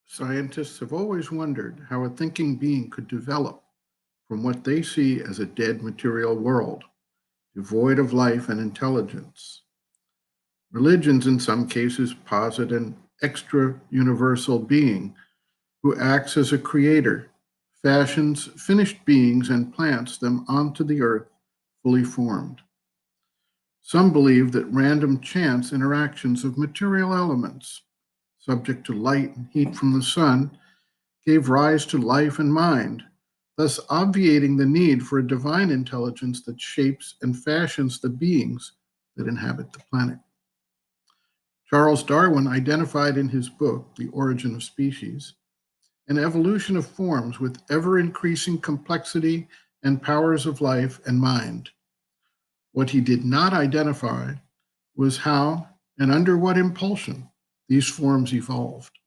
Scientists have always wondered how a thinking being could develop from what they see as a dead material world, devoid of life and intelligence. Religions, in some cases, posit an extra universal being who acts as a creator, fashions finished beings, and plants them onto the earth fully formed. Some believe that random chance interactions of material elements, subject to light and heat from the sun, gave rise to life and mind, thus obviating the need for a divine intelligence that shapes and fashions the beings that inhabit the planet. Charles Darwin identified in his book, The Origin of Species, an evolution of forms with ever increasing complexity and powers of life and mind. What he did not identify was how and under what impulsion these forms evolved.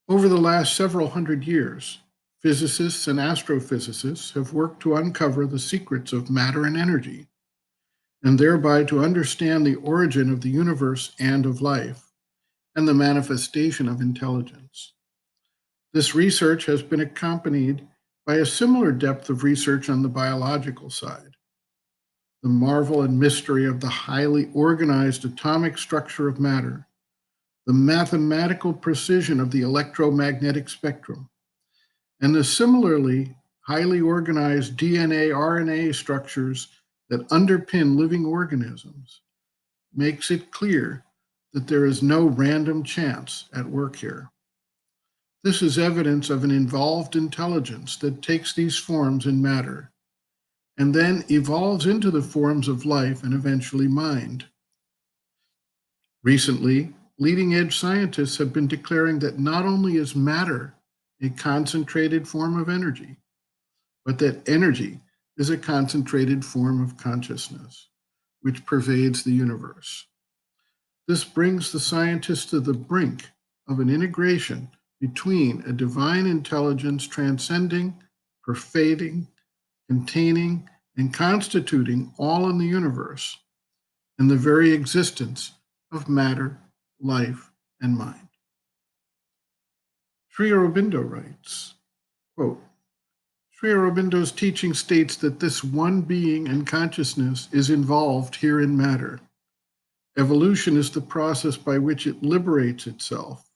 Over the last several hundred years, physicists and astrophysicists have worked to uncover the secrets of matter and energy, and thereby to understand the origin of the universe and of life, and the manifestation of intelligence. This research has been accompanied by a similar depth of research on the biological side. The marvel and mystery of the highly organized atomic structure of matter, the mathematical precision of the electromagnetic spectrum, and the similarly highly organized DNA, RNA structures that underpin living organisms makes it clear that there is no random chance at work here. This is evidence of an involved intelligence that takes these forms in matter and then evolves into the forms of life and eventually mind. Recently, leading edge scientists have been declaring that not only is matter a concentrated form of energy, but that energy is a concentrated form of consciousness, which pervades the universe. This brings the scientists to the brink of an integration between a divine intelligence transcending, pervading, containing, and constituting all in the universe, and the very existence of matter, life, and mind. Sri Aurobindo writes, quote, Sri Aurobindo's teaching states that this one being and consciousness is involved here in matter. Evolution is the process by which it liberates itself.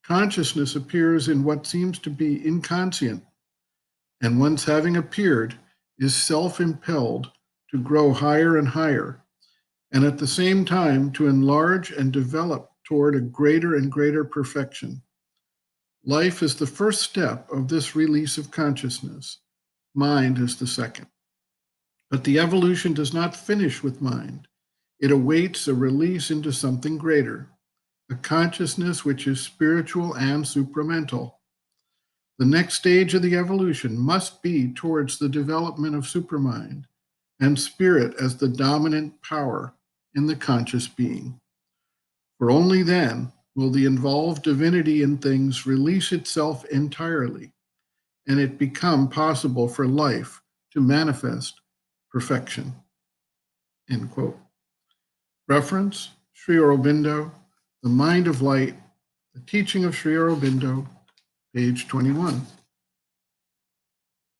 Consciousness appears in what seems to be inconscient, and once having appeared, is self-impelled to grow higher and higher, and at the same time to enlarge and develop toward a greater and greater perfection. Life is the first step of this release of consciousness. Mind is the second. But the evolution does not finish with mind. It awaits a release into something greater, a consciousness which is spiritual and supramental. The next stage of the evolution must be towards the development of supermind and spirit as the dominant power in the conscious being. For only then will the involved divinity in things release itself entirely, and it become possible for life to manifest perfection. End quote. Reference, Sri Aurobindo, The Mind of Light, The Teaching of Sri Aurobindo, page 21.